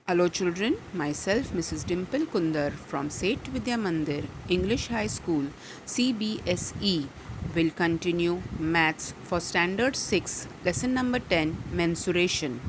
Hello children, myself Mrs. Dimple Kundar from Seth Vidya Mandir English High School CBSE will continue Maths for Standard 6 Lesson number 10 Mensuration.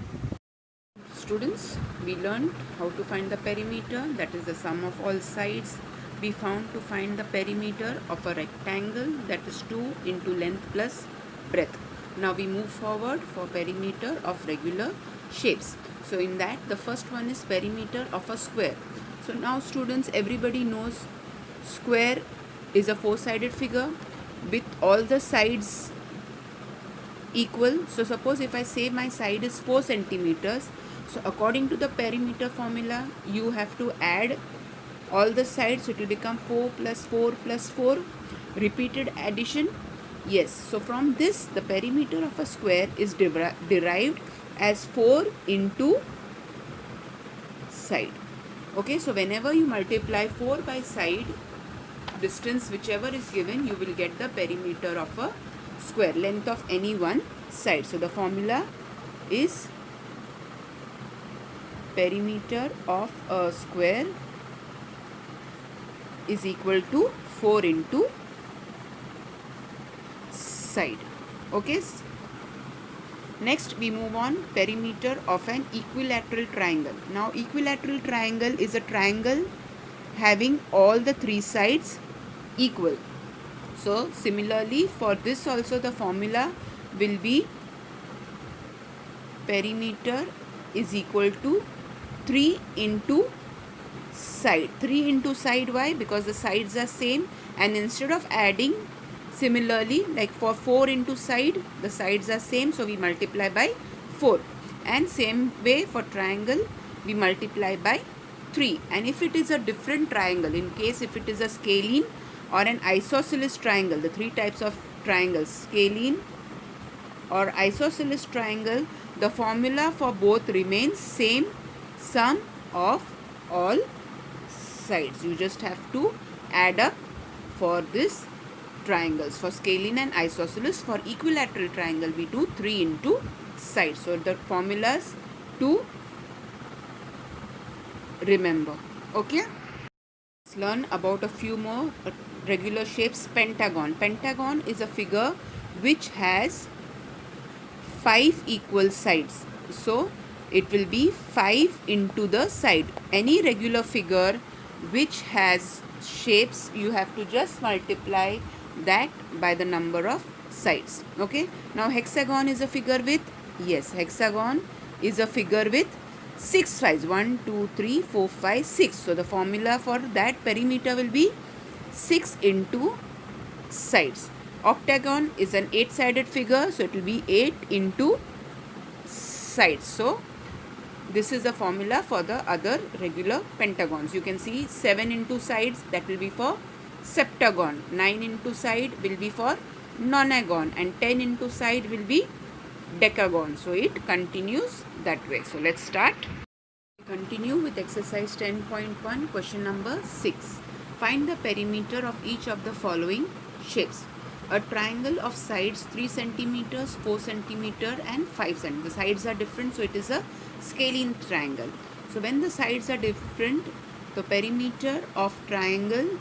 Students, we learned how to find the perimeter, that is the sum of all sides. We found to find the perimeter of a rectangle, that is 2 into length plus breadth. Now we move forward for perimeter of regular shapes. So in that, the first one is perimeter of a square. So now students, everybody knows square is a four-sided figure with all the sides equal. So suppose if I say my side is 4 centimeters, so according to the perimeter formula, you have to add all the sides, so it will become 4 plus 4 plus 4. Repeated addition. Yes, so from this, the perimeter of a square is derived as 4 into side. Okay, so whenever you multiply 4 by side, distance whichever is given, you will get the perimeter of a square, length of any one side. So the formula is perimeter of a square is equal to 4 into side. Okay, next we move on, perimeter of an equilateral triangle. Now equilateral triangle is a triangle having all the three sides equal. So similarly for this also the formula will be perimeter is equal to 3 into side. 3 into side, why? Because the sides are same, and instead of adding, similarly like for 4 into side, the sides are same, so we multiply by 4, and same way for triangle we multiply by 3. And if it is a different triangle, in case if it is a scalene or an isosceles triangle, the three types of triangles, scalene or isosceles triangle, the formula for both remains same, sum of all sides. You just have to add up for this triangles. For scalene and isosceles, for equilateral triangle we do 3 into side. So the formulas to remember. Okay, let's learn about a few more regular shapes. Pentagon. Pentagon is a figure which has 5 equal sides. So it will be 5 into the side. Any regular figure which has shapes, you have to just multiply that by the number of sides. Okay, now hexagon is a figure with, yes, hexagon is a figure with 6 sides, 1 2 3 4 5 6. So the formula for that perimeter will be 6 into sides. Octagon is an 8-sided figure, so it will be 8 into sides. So this is the formula for the other regular pentagons. You can see 7 into sides, that will be for septagon. 9 into side will be for nonagon, and 10 into side will be decagon. So it continues that way. So let's start. Continue with exercise 10.1, question number 6. Find the perimeter of each of the following shapes. A triangle of sides 3 centimeters, 4 centimeter and 5 cm. The sides are different, so it is a scalene triangle. So when the sides are different, the perimeter of triangle,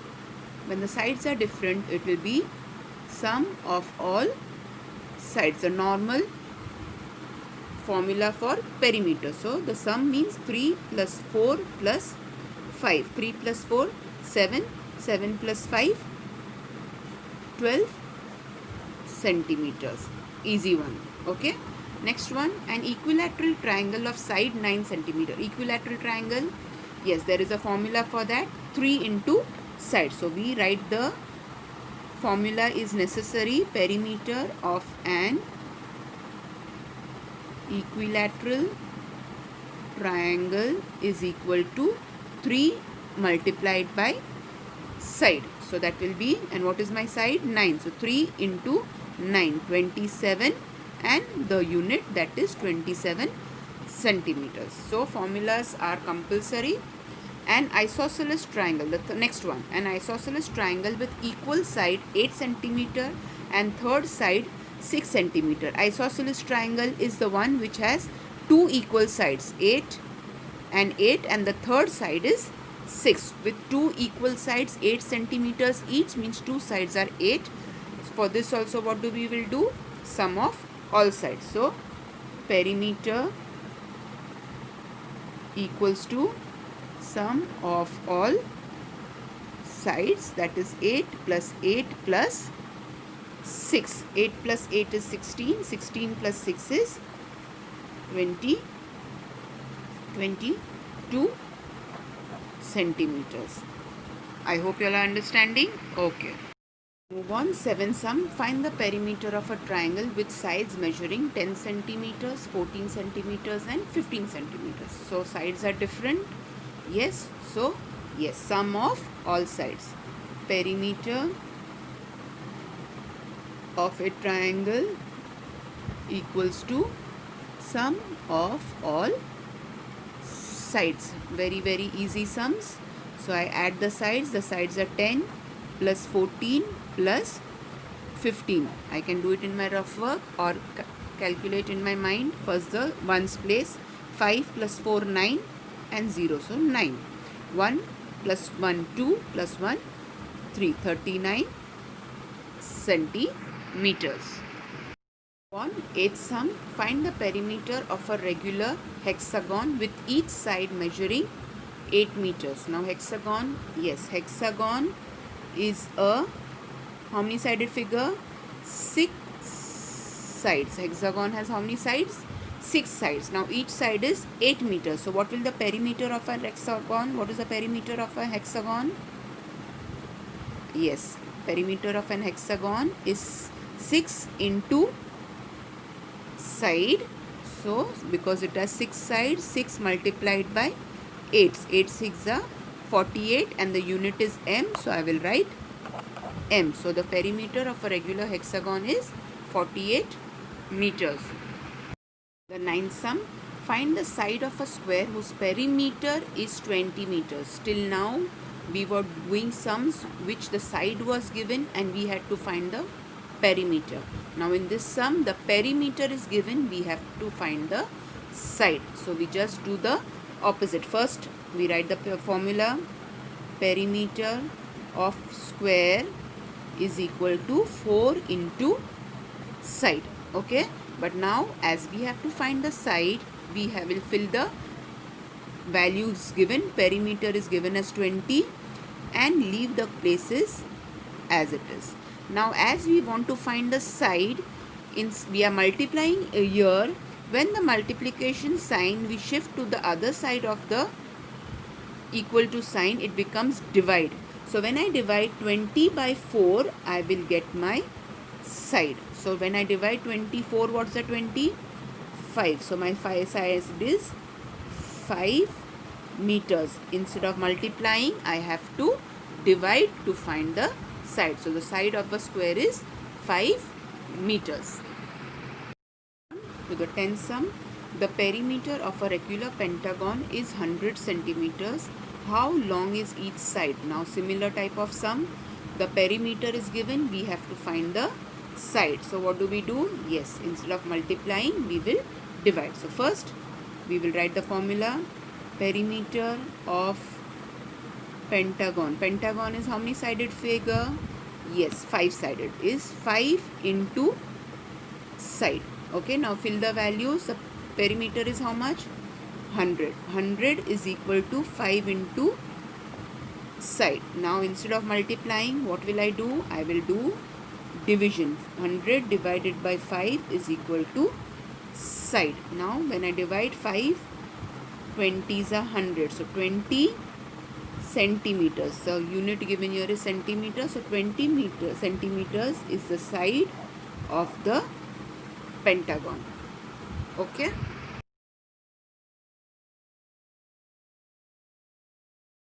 when the sides are different, it will be sum of all sides. The normal formula for perimeter. So the sum means 3 plus 4 plus 5. 3 plus 4, 7. 7 plus 5, 12 centimeters. Easy one. Okay. Next one, an equilateral triangle of side 9 centimeter. Equilateral triangle, yes, there is a formula for that. 3 into side. So we write the formula is necessary. Perimeter of an equilateral triangle is equal to 3 multiplied by side. So that will be, and what is my side? 9. So 3 into 9, 27, and the unit, that is 27 centimeters. So formulas are compulsory. An isosceles triangle, the next one, an isosceles triangle with equal side 8 centimeter and third side 6 centimeter. Isosceles triangle is the one which has two equal sides, 8 and 8, and the third side is 6. With two equal sides 8 centimeters each means two sides are 8. For this also what we will do? Sum of all sides. So perimeter equals to sum of all sides, that is 8 plus 8 plus 6. 8 plus 8 is 16. 16 plus 6 is 22 centimeters. I hope you all are understanding. Okay. Move on. 7 sum. Find the perimeter of a triangle with sides measuring 10 centimeters, 14 centimeters and 15 centimeters. So sides are different. Yes. So yes, sum of all sides. Perimeter of a triangle equals to sum of all sides. Very easy sums. So I add the sides. The sides are 10 plus 14 plus 15. I can do it in my rough work or calculate in my mind. First the ones place. 5 plus 4 9 and 0, so 9. 1 plus 1 2 plus 1 3. 39 centimeters. On 8th sum, find the perimeter of a regular hexagon with each side measuring 8 meters. Now hexagon, yes, hexagon is a how many sided figure? 6 sides. Hexagon has how many sides? 6 sides. Now each side is 8 meters. So what will the perimeter of a hexagon? What is the perimeter of a hexagon? Yes, perimeter of an hexagon is 6 into side. So because it has 6 sides, 6 multiplied by 8. 8 6 are 48 and the unit is m. So I will write m. So the perimeter of a regular hexagon is 48 meters. The 9th sum, find the side of a square whose perimeter is 20 meters. Till now we were doing sums which the side was given and we had to find the perimeter. Now in this sum the perimeter is given, we have to find the side. So we just do the opposite. First we write the formula. Perimeter of square is equal to 4 into side. Okay, but now as we have to find the side, we will fill the values given. Perimeter is given as 20 and leave the places as it is. Now as we want to find the side, we are multiplying here. When the multiplication sign we shift to the other side of the equal to sign, it becomes divide. So when I divide 20 by 4, I will get my side. So when I divide 24, what's the 20? 5. So my side is 5 meters. Instead of multiplying, I have to divide to find the side. So the side of a square is 5 meters. To the 10th sum, the perimeter of a regular pentagon is 100 centimeters. How long is each side? Now similar type of sum. The perimeter is given, we have to find the side. So what do? Yes, instead of multiplying, we will divide. So first we will write the formula. Perimeter of pentagon. Pentagon is how many sided figure? Yes, 5 sided, is 5 into side. Okay, now fill the values. The perimeter is how much? 100. 100 is equal to 5 into side. Now instead of multiplying, what will I do? I will do division. 100 divided by 5 is equal to side. Now when I divide 5, 20s are 100. So 20 centimeters. So unit given here is centimeters. So 20 centimeters is the side of the pentagon. Okay.